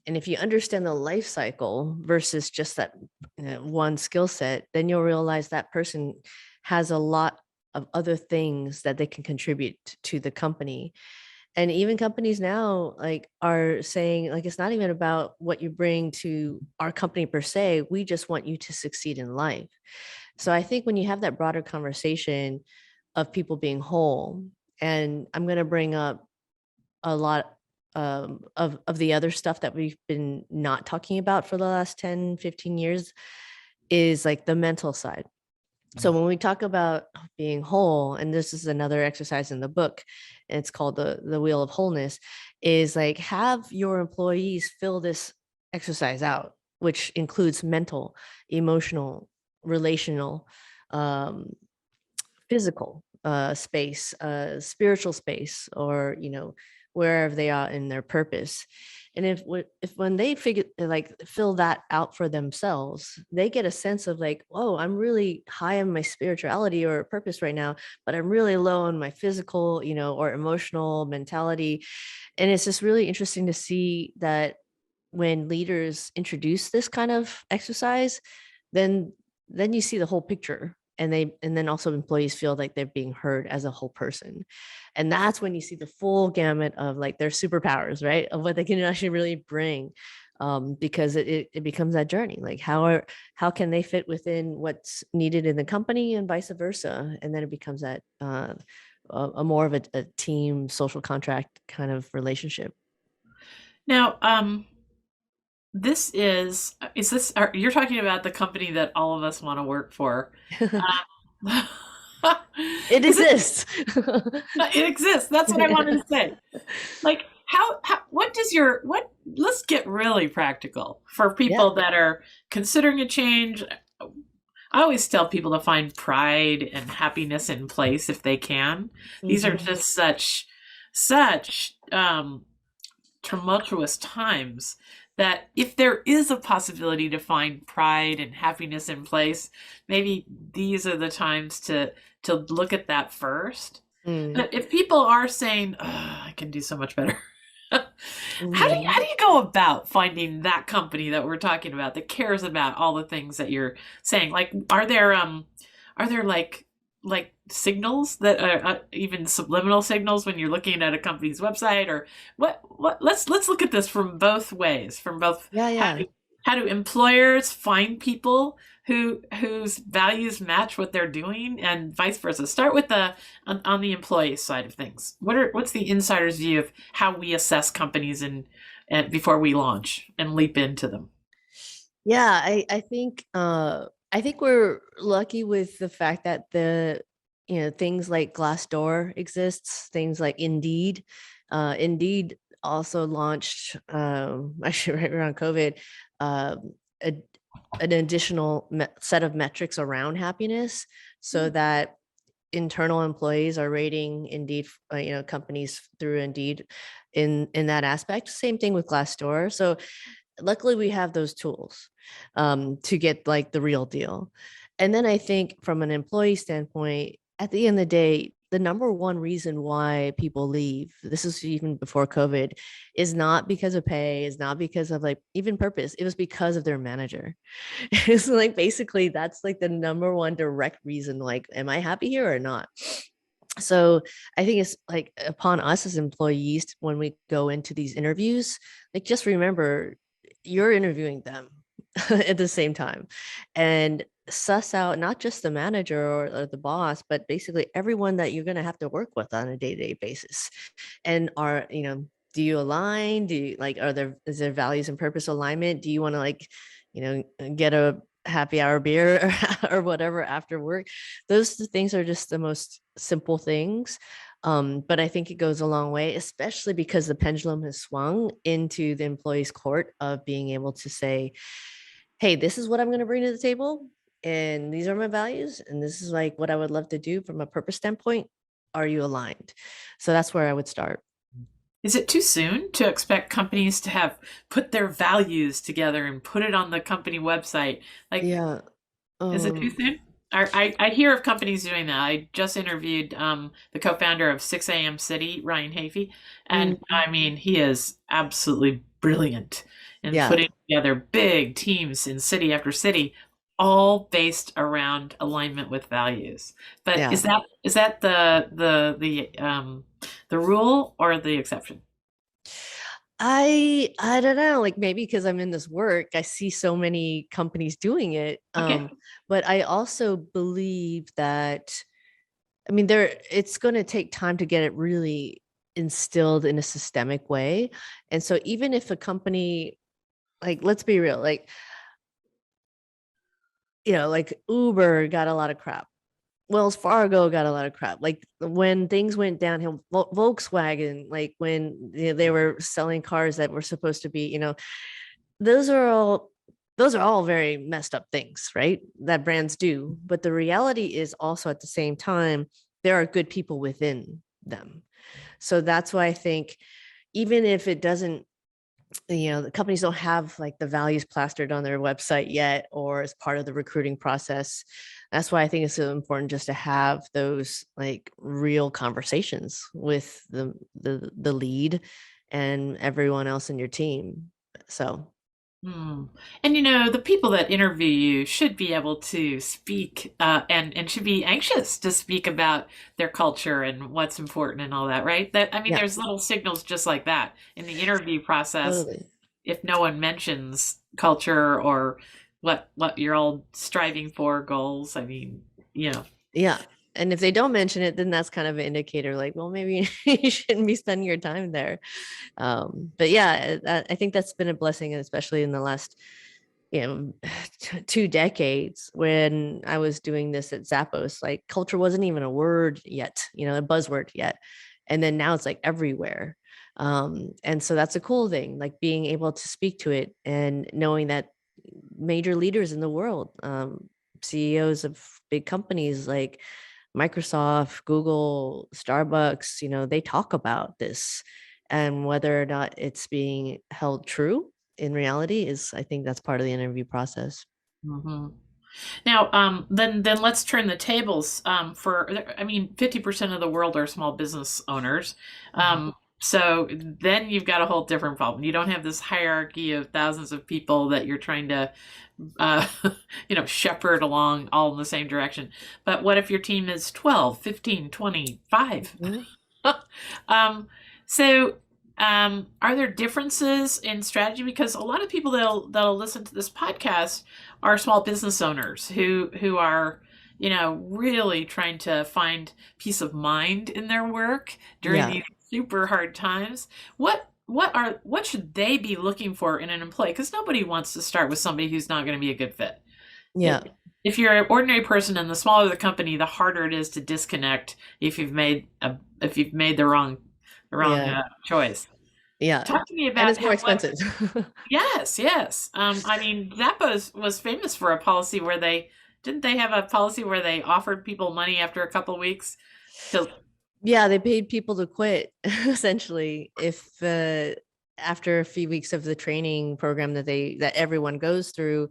And if you understand the life cycle versus just that one skill set, then you'll realize that person has a lot of other things that they can contribute to the company. And even companies now like are saying like, it's not even about what you bring to our company per se, we just want you to succeed in life. So I think when you have that broader conversation of people being whole, and I'm going to bring up a lot of the other stuff that we've been not talking about for the last 10, 15 years, is like the mental side. So when we talk about being whole, and this is another exercise in the book, and it's called the wheel of wholeness, is like have your employees fill this exercise out, which includes mental, emotional, relational, um, physical space, spiritual space, or wherever they are in their purpose. And if when they figure like fill that out for themselves, they get a sense of like, oh, I'm really high on my spirituality or purpose right now, but I'm really low on my physical, or emotional mentality. And it's just really interesting to see that when leaders introduce this kind of exercise, then you see the whole picture, and then also employees feel like they're being heard as a whole person. And that's when you see the full gamut of like their superpowers, right, of what they can actually really bring. Because it becomes that journey, like how can they fit within what's needed in the company and vice versa, and then it becomes that a more of a team social contract kind of relationship. Now, this is this you're talking about the company that all of us want to work for? Um, It is it? exists. It exists. That's what I wanted to say. Like, how what does your what? Let's get really practical for Yeah. people that are considering a change. I always tell people to find pride and happiness in place if they can. These are Mhm. just such tumultuous times that if there is a possibility to find pride and happiness in place, maybe these are the times to look at that first. Mm. But if people are saying, "Ugh, I can do so much better," how Mhm. do you go about finding that company that we're talking about that cares about all the things that you're saying? Like, are there like signals that are even subliminal signals when you're looking at a company's website, or what? Let's look at this from both ways. From both Yeah, yeah. how do employers find people whose values match what they're doing, and vice versa. Start with the on the employee side of things. What's the insider's view of how we assess companies and before we launch and leap into them? Yeah, I think we're lucky with the fact that the things like Glassdoor exists, things like Indeed. Indeed also launched actually right around COVID, a, an additional set of metrics around happiness, so that internal employees are rating Indeed, companies through Indeed in that aspect. Same thing with Glassdoor. So luckily we have those tools to get like the real deal. And then I think from an employee standpoint, at the end of the day, the number one reason why people leave, this is even before COVID, is not because of pay, is not because of like even purpose. It was because of their manager. It's like basically that's like the number one direct reason, like, am I happy here or not? So I think it's like upon us as employees when we go into these interviews, like just remember you're interviewing them at the same time and suss out not just the manager or the boss, but basically everyone that you're going to have to work with on a day-to-day basis. And are, do you align? Do you like, is there values and purpose alignment? Do you want to like, get a happy hour beer or whatever after work? Those things are just the most simple things. But I think it goes a long way, especially because the pendulum has swung into the employee's court of being able to say, hey, this is what I'm going to bring to the table. And these are my values. And this is like what I would love to do from a purpose standpoint. Are you aligned? So that's where I would start. Is it too soon to expect companies to have put their values together and put it on the company website? Like, Yeah. is it too soon? I hear of companies doing that. I just interviewed the co-founder of 6 a.m. City, Ryan Hafey, and I mean, he is absolutely brilliant in Yeah. putting together big teams in city after city, all based around alignment with values. But Yeah. is that the rule or the exception? I don't know, like maybe because I'm in this work, I see so many companies doing it. Okay. But I also believe that, I mean, it's going to take time to get it really instilled in a systemic way. And so even if a company, like, let's be real, like, like Uber got a lot of crap. Wells Fargo got a lot of crap. Like when things went downhill, Volkswagen, like when they were selling cars that were supposed to be, those are all very messed up things, right? That brands do. But the reality is also at the same time, there are good people within them. So that's why I think even if it doesn't, the companies don't have like the values plastered on their website yet or as part of the recruiting process, that's why I think it's so important just to have those like real conversations with the lead and everyone else in your team. So Hmm. And the people that interview you should be able to speak and should be anxious to speak about their culture and what's important and all that, right? That I mean, yeah, there's little signals just like that in the interview process. totally. If no one mentions culture or what you're all striving for, goals, I mean, Yeah. And if they don't mention it, then that's kind of an indicator like, well, maybe you shouldn't be spending your time there. But yeah, I think that's been a blessing, especially in the last, 2 decades when I was doing this at Zappos. Like culture wasn't even a word yet, a buzzword yet. And then now it's like everywhere. And so that's a cool thing, like being able to speak to it and knowing that major leaders in the world, CEOs of big companies like Microsoft, Google, Starbucks, they talk about this. And whether or not it's being held true in reality is, I think that's part of the interview process. hmm Now, then let's turn the tables. I mean, 50% of the world are small business owners. Mhm. So then you've got a whole different problem. You don't have this hierarchy of thousands of people that you're trying to, uh, shepherd along all in the same direction. But what if your team is 12, 15, 25? Mhm. Um, so, are there differences in strategy? Because a lot of people that'll listen to this podcast are small business owners who are, really trying to find peace of mind in their work during Yeah. these super hard times. What should they be looking for in an employee? Because nobody wants to start with somebody who's not going to be a good fit. Yeah. If you're an ordinary person, and the smaller the company, the harder it is to disconnect if you've made the wrong Yeah. choice. Yeah. Talk to me And about it's more how what. expensive. Yes, yes. I mean, Zappos was famous for a policy where they Didn't they have a policy where they offered people money after a couple of weeks to? Yeah, they paid people to quit essentially if after a few weeks of the training program that everyone goes through,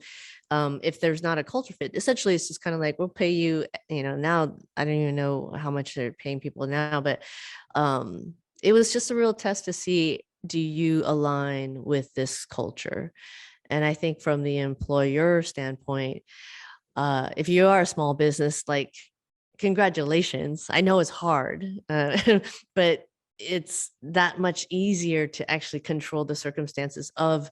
if there's not a culture fit, essentially it's just kind of like we'll pay you, now I don't even know how much they're paying people now, but it was just a real test to see, do you align with this culture? And I think from the employer standpoint, if you are a small business, like, congratulations. I know it's hard, but it's that much easier to actually control the circumstances of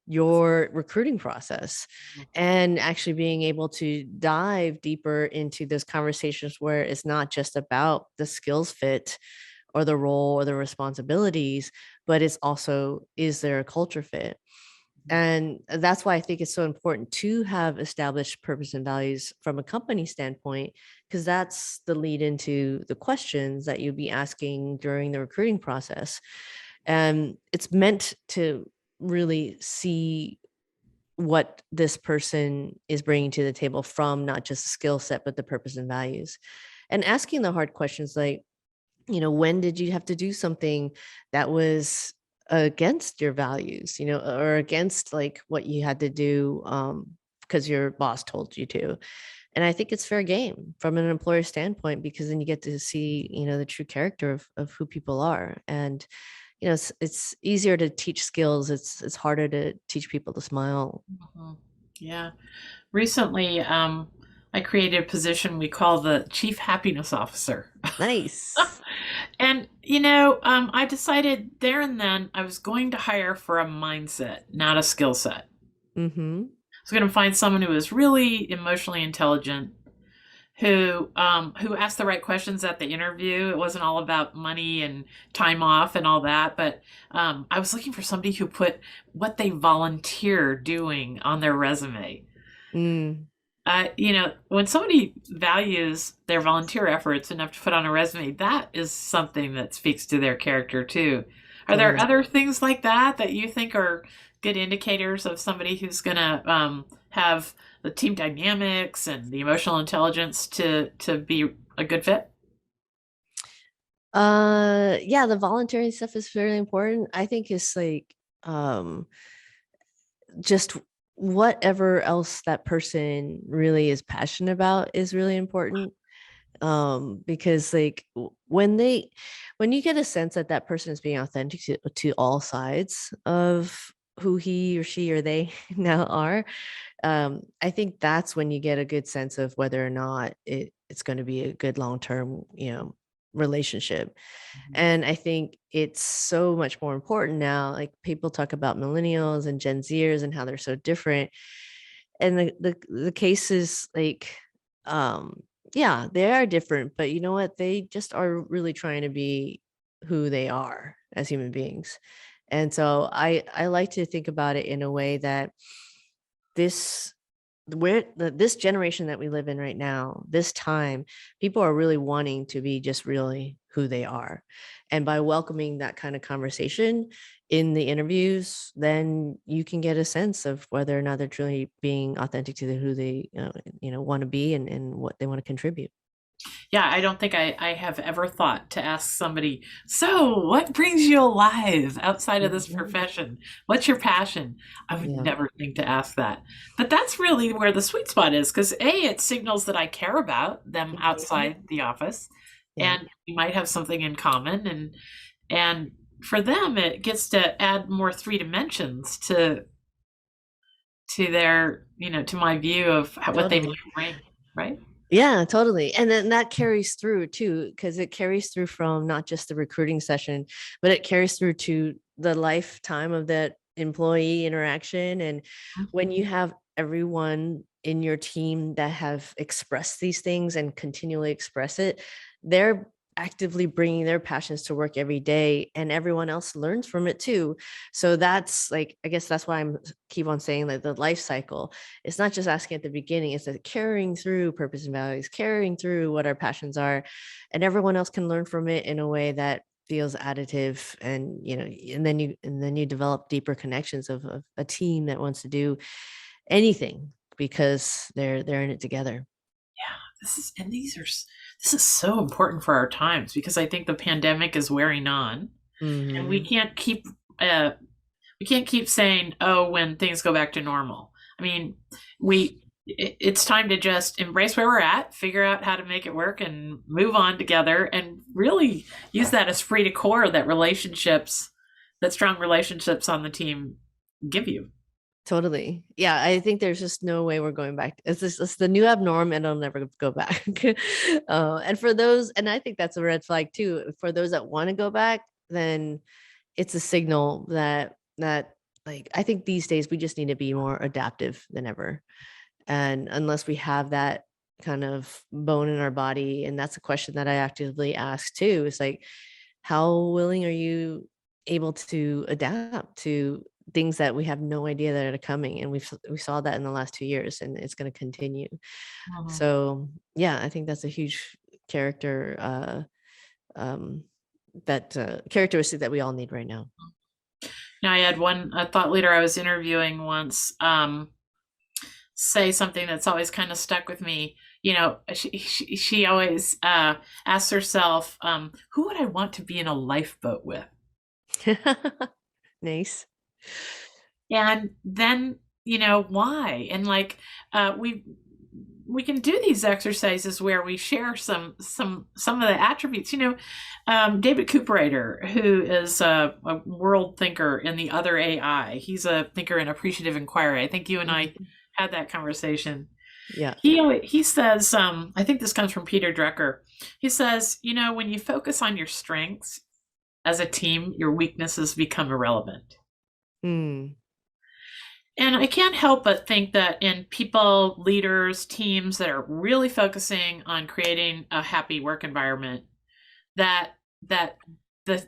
your recruiting process and actually being able to dive deeper into those conversations where it's not just about the skills fit or the role or the responsibilities, but it's also, is there a culture fit? And that's why I think it's so important to have established purpose and values from a company standpoint, because that's the lead into the questions that you'll be asking during the recruiting process. And it's meant to really see what this person is bringing to the table from not just the skill set, but the purpose and values. And asking the hard questions like, when did you have to do something that was against your values, or against like what you had to do because your boss told you to? And I think it's fair game from an employer standpoint, because then you get to see, the true character of who people are. And it's easier to teach skills. It's harder to teach people to smile. Mhm. Yeah. Recently, I created a position we call the Chief Happiness Officer. Nice. And, I decided there and then I was going to hire for a mindset, not a skill set. Mm-hmm. I was going to find someone who was really emotionally intelligent, who asked the right questions at the interview. It wasn't all about money and time off and all that, but I was looking for somebody who put what they volunteer doing on their resume. Mm, When somebody values their volunteer efforts enough to put on a resume, that is something that speaks to their character too. Are there totally. other things like that that you think are good indicators of somebody who's going to have the team dynamics and the emotional intelligence to be a good fit? Yeah, the volunteering stuff is very important. I think it's like um just whatever else that person really is passionate about is really important. Because like when you get a sense that that person is being authentic to all sides of who he or she or they now are, I think that's when you get a good sense of whether or not it's going to be a good long-term, relationship. And I think it's so much more important now. Like, people talk about millennials and Gen Zers and how they're so different. And the case is like, yeah, they are different, but you know what? They just are really trying to be who they are as human beings. And so I like to think about it in a way that this this generation that we live in right now, this time, people are really wanting to be just really who they are. And by welcoming that kind of conversation in the interviews, then you can get a sense of whether or not they're truly being authentic to who they want to be, and what they want to contribute. Yeah, I don't think I have ever thought to ask somebody, so what brings you alive outside of this Mhm. profession? What's your passion? I would Yeah, never think to ask that. But that's really where the sweet spot is, because it signals that I care about them Mhm. outside the office, Yeah, and we might have something in common, and for them it gets to add more three dimensions to their, to my view of what they totally. might bring, right? Yeah, totally. And then that carries through too, because it carries through from not just the recruiting session, but it carries through to the lifetime of that employee interaction. And when you have everyone in your team that have expressed these things and continually express it, they're actively bringing their passions to work every day, and everyone else learns from it too. So that's like, I guess that's why I'm keep on saying that the life cycle, it's not just asking at the beginning, it's a carrying through purpose and values, carrying through what our passions are, and everyone else can learn from it in a way that feels additive. And and then you develop deeper connections of a team that wants to do anything because they're in it together. Yeah, this is so important for our times because I think the pandemic is wearing on, and Hmm. uh, we can't keep saying, oh, when things go back to normal. I mean, it's time to just embrace where we're at, figure out how to make it work, and move on together, and really use that as free to core that strong relationships on the team give you. Totally. Yeah, I think there's just no way we're going back. It's the new abnorm, and it'll never go back. And for those, and I think that's a red flag too. For those that want to go back, then it's a signal that like I think these days we just need to be more adaptive than ever. And unless we have that kind of bone in our body, and that's a question that I actively ask too, is like, how willing are you able to adapt to things that we have no idea that are coming? And we saw that in the last 2 years, and it's going to continue. Mhm. So yeah, I think that's a huge character um that characteristic that we all need right now. Now, I had a thought leader I was interviewing once say something that's always kind of stuck with me. You know, she always asks herself, who would I want to be in a lifeboat with? Nice. And then, why? And like, we can do these exercises where we share some of the attributes. David Cooperator, who is a world thinker in the other AI. He's a thinker in appreciative inquiry. I think you and I Mhm. had that conversation. Yeah. He says, I think this comes from Peter Drucker. He says, when you focus on your strengths as a team, your weaknesses become irrelevant. Hmm. And I can't help but think that in people, leaders, teams that are really focusing on creating a happy work environment, that that there's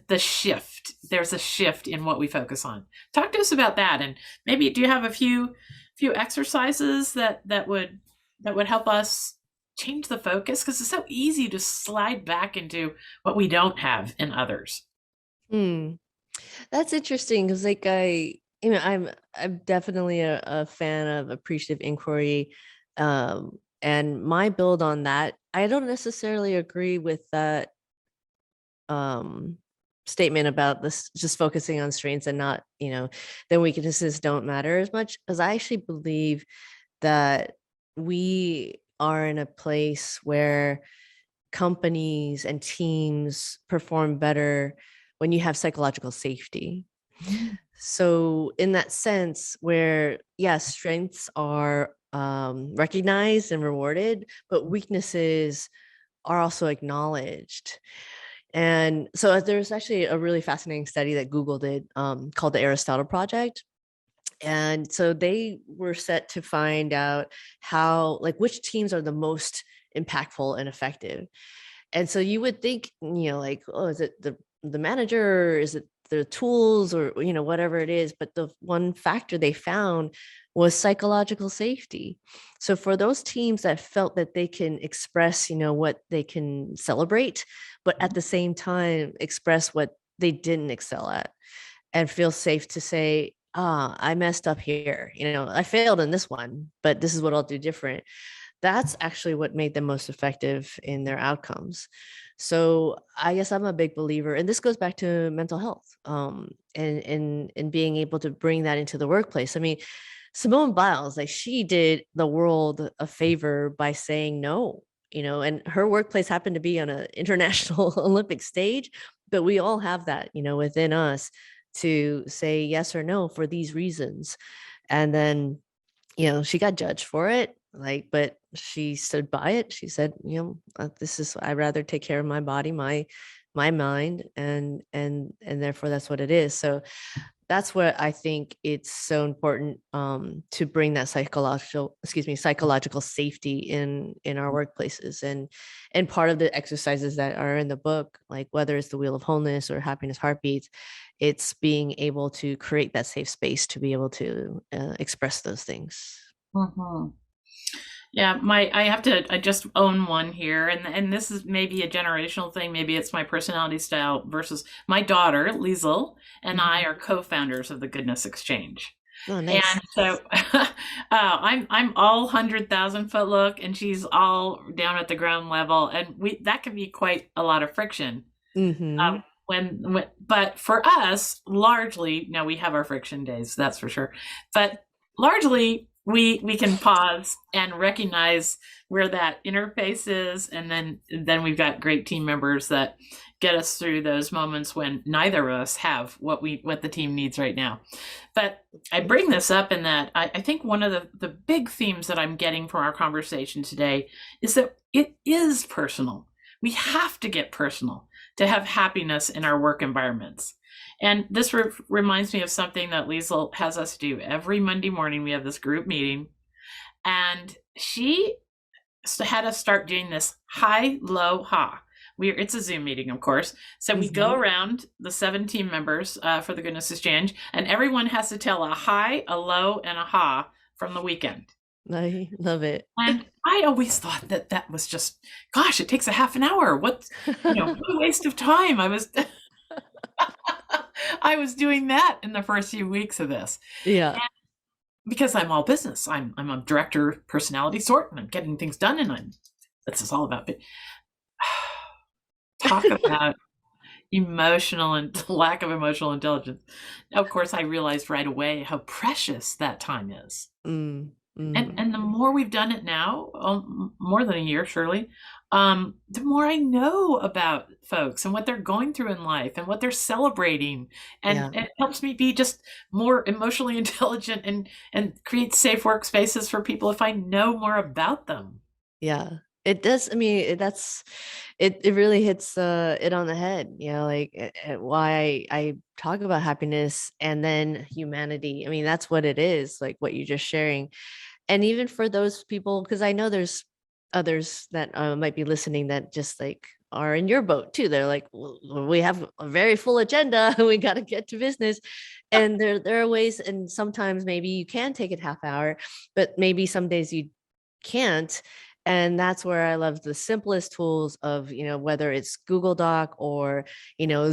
a shift in what we focus on. Talk to us about that, and maybe do you have a few exercises that would help us change the focus, because it's so easy to slide back into what we don't have in others. Hmm. That's interesting because, like, I'm definitely a fan of appreciative inquiry, and my build on that. I don't necessarily agree with that um statement about this just focusing on strengths and not, then weaknesses don't matter as much, because I actually believe that we are in a place where companies and teams perform better when you have psychological safety. So in that sense, where yes, strengths are recognized and rewarded, but weaknesses are also acknowledged. And so there's actually a really fascinating study that Google did, called the Aristotle Project. And so they were set to find out how, like, which teams are the most impactful and effective. And so you would think, like, oh, is it the manager, or is it the tools, or whatever it is? But the one factor they found was psychological safety. So for those teams that felt that they can express, what they can celebrate, but at the same time express what they didn't excel at, and feel safe to say, I messed up here, I failed in this one, but this is what I'll do different. That's actually what made them most effective in their outcomes. So I guess I'm a big believer, and this goes back to mental health, and being able to bring that into the workplace. I mean, Simone Biles, like, she did the world a favor by saying no, and her workplace happened to be on an international Olympic stage, but we all have that, within us, to say yes or no for these reasons. And then, she got judged for it, like, but she stood by it. She said, this is, I'd rather take care of my body, my mind, and therefore that's what it is. So that's what I think it's so important, to bring that psychological safety in our workplaces. And part of the exercises that are in the book, like whether it's the Wheel of Wholeness or Happiness Heartbeats, it's being able to create that safe space to be able to express those things. Mhm. Yeah, I just own one here, and this is maybe a generational thing. Maybe it's my personality style versus my daughter, Liesel, and I Mhm. are co-founders of the Goodness Exchange. Oh, nice. And so I'm all 100,000 foot look, and she's all down at the ground level, and we that can be quite a lot of friction. Mm-hmm. But for us, largely, now we have our friction days, that's for sure. But largely, we can pause and recognize where that interface is, and then we've got great team members that get us through those moments when neither of us have what the team needs right now. But I bring this up in that I think one of the big themes that I'm getting from our conversation today is that it is personal. We have to get personal to have happiness in our work environments. And this reminds me of something that Liesl has us do every Monday morning. We have this group meeting, and she had us start doing this high, low, ha. It's a Zoom meeting, of course. So we go around the 7 team members for the Goodness Exchange, and everyone has to tell a high, a low, and a ha from the weekend. I love it. And I always thought that was just, gosh, it takes a half an hour. What a waste of time. I was I was doing that in the first few weeks of this. Yeah. And because I'm all business. I'm a director of personality sort, and I'm getting things done, and that's is all about. But talk about emotional and lack of emotional intelligence. Of course, I realized right away how precious that time is. And the more we've done it now, more than a year, surely, the more I know about folks and what they're going through in life and what they're celebrating. And it helps me be just more emotionally intelligent and create safe workspaces for people if I know more about them. Yeah, it does. I mean, it really hits it on the head, like why I talk about happiness and then humanity. I mean, that's what it is, like what you're just sharing. And even for those people, because I know there's others that might be listening that just like are in your boat too. They're like, well, we have a very full agenda. We got to get to business. And there are ways, and sometimes maybe you can take it half hour, but maybe some days you can't. And that's where I love the simplest tools of, whether it's Google Doc or,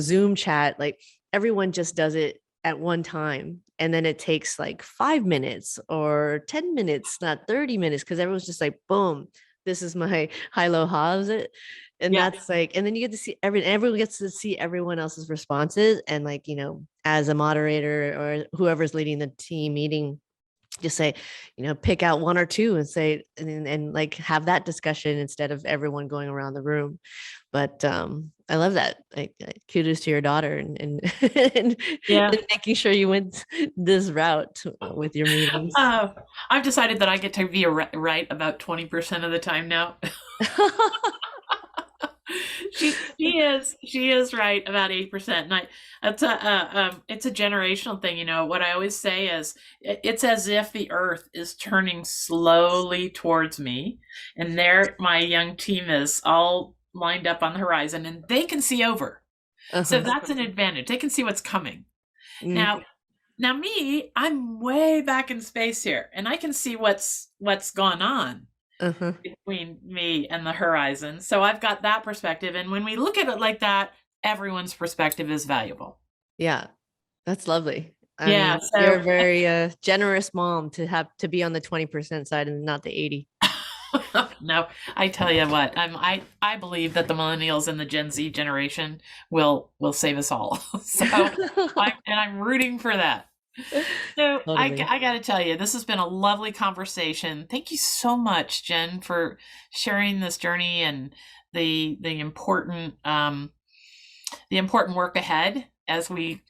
Zoom chat, like everyone just does it at one time. And then it takes like 5 minutes or 10 minutes, not 30 minutes, because everyone's just like, boom, this is my high, low, highs it. And that's like, and then you get to see everyone gets to see everyone else's responses. And like, as a moderator or whoever's leading the team meeting, just say, pick out one or two and say, and like have that discussion instead of everyone going around the room. But I love that. Like, kudos to your daughter and and making sure you went this route with your meetings. I've decided that I get to be right about 20% of the time now. She is right about 8%. And it's a generational thing. What I always say is it's as if the earth is turning slowly towards me, and there my young team is all lined up on the horizon, and they can see over. So that's an advantage. They can see what's coming. Now me, I'm way back in space here, and I can see what's gone on between me and the horizon. So I've got that perspective. And when we look at it like that, everyone's perspective is valuable. Yeah, that's lovely. I mean, so you're a very generous mom to have to be on the 20% side and not the 80. No, I tell you what, I believe that the millennials and the Gen Z generation will save us all. So I'm rooting for that. So totally. I got to tell you, this has been a lovely conversation. Thank you so much, Jenn, for sharing this journey and the important work ahead as we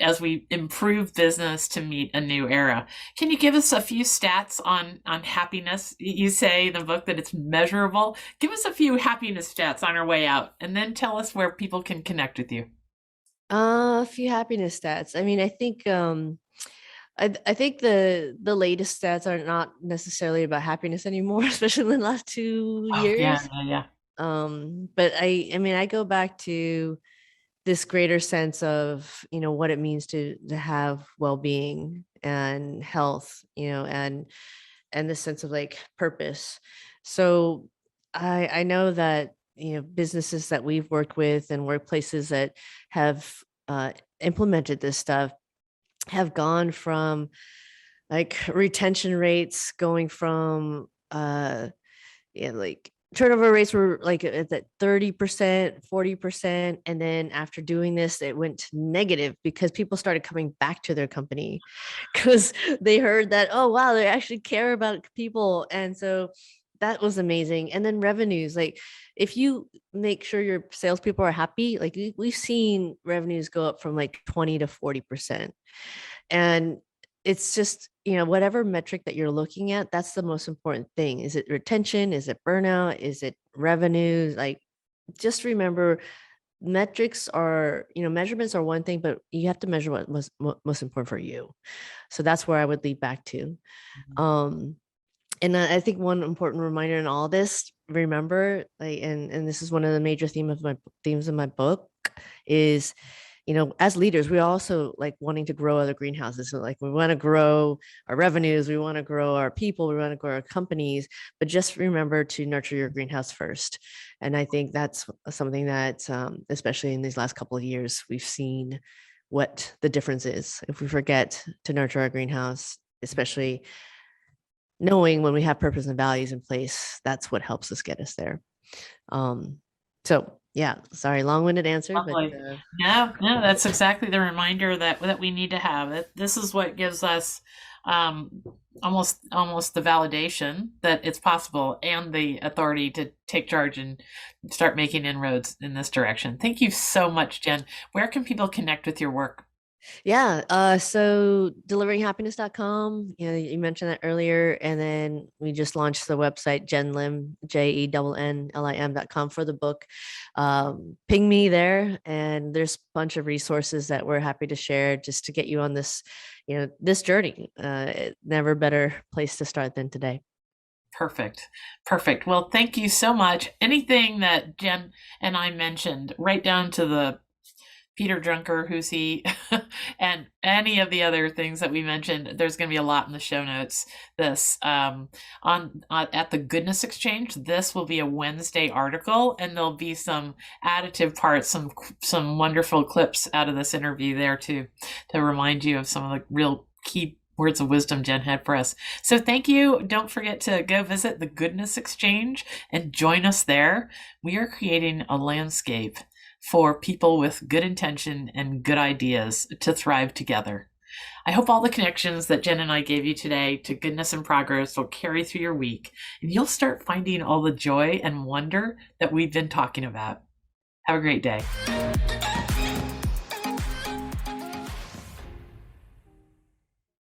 improve business to meet a new era. Can you give us a few stats on happiness? You say in the book that it's measurable. Give us a few happiness stats on our way out, and then tell us where people can connect with you. A few happiness stats. I mean, I think I think the latest stats are not necessarily about happiness anymore, especially in the last 2 years. Yeah. But I mean, I go back to this greater sense of, what it means to have well-being and health, and this sense of like purpose. So I know that, businesses that we've worked with and workplaces that have implemented this stuff have gone from like retention rates going from yeah, like turnover rates were like at that 30%, 40%. And then after doing this, it went to negative because people started coming back to their company because they heard that, oh, wow, they actually care about people. And so that was amazing. And then revenues, like if you make sure your salespeople are happy, like we've seen revenues go up from like 20 to 40%. And it's just, whatever metric that you're looking at, that's the most important thing. Is it retention? Is it burnout? Is it revenues? Like, just remember metrics are, measurements are one thing, but you have to measure what was most important for you. So that's where I would lead back to. Um, and I think one important reminder in all this, remember, like, and this is one of the major themes of my book, is, as leaders, we're also like wanting to grow other greenhouses. So like we want to grow our revenues, we want to grow our people, we want to grow our companies, but just remember to nurture your greenhouse first. And I think that's something that, especially in these last couple of years, we've seen what the difference is if we forget to nurture our greenhouse, especially knowing when we have purpose and values in place. That's what helps us get us there. So yeah, sorry, long-winded answer, but Lovely. No, that's exactly the reminder that we need to have. This is what gives us um, almost the validation that it's possible and the authority to take charge and start making inroads in this direction. Thank you so much, Jenn. Where can people connect with your work? yeah, so deliveringhappiness.com, you mentioned that earlier, and then we just launched the website Jenn Lim, JENNLIM.com for the book. Ping me there, and there's a bunch of resources that we're happy to share just to get you on this, this journey. Never better place to start than today. Perfect. Perfect. Well, thank you so much. Anything that Jenn and I mentioned, right down to the Peter Drucker, who's he, and any of the other things that we mentioned, there's going to be a lot in the show notes. This on at the Goodness Exchange. This will be a Wednesday article, and there'll be some additive parts, some wonderful clips out of this interview there to remind you of some of the real key words of wisdom Jenn had for us. So thank you. Don't forget to go visit the Goodness Exchange and join us there. We are creating a landscape for people with good intention and good ideas to thrive together. I hope all the connections that Jenn and I gave you today to goodness and progress will carry through your week, and you'll start finding all the joy and wonder that we've been talking about. Have a great day.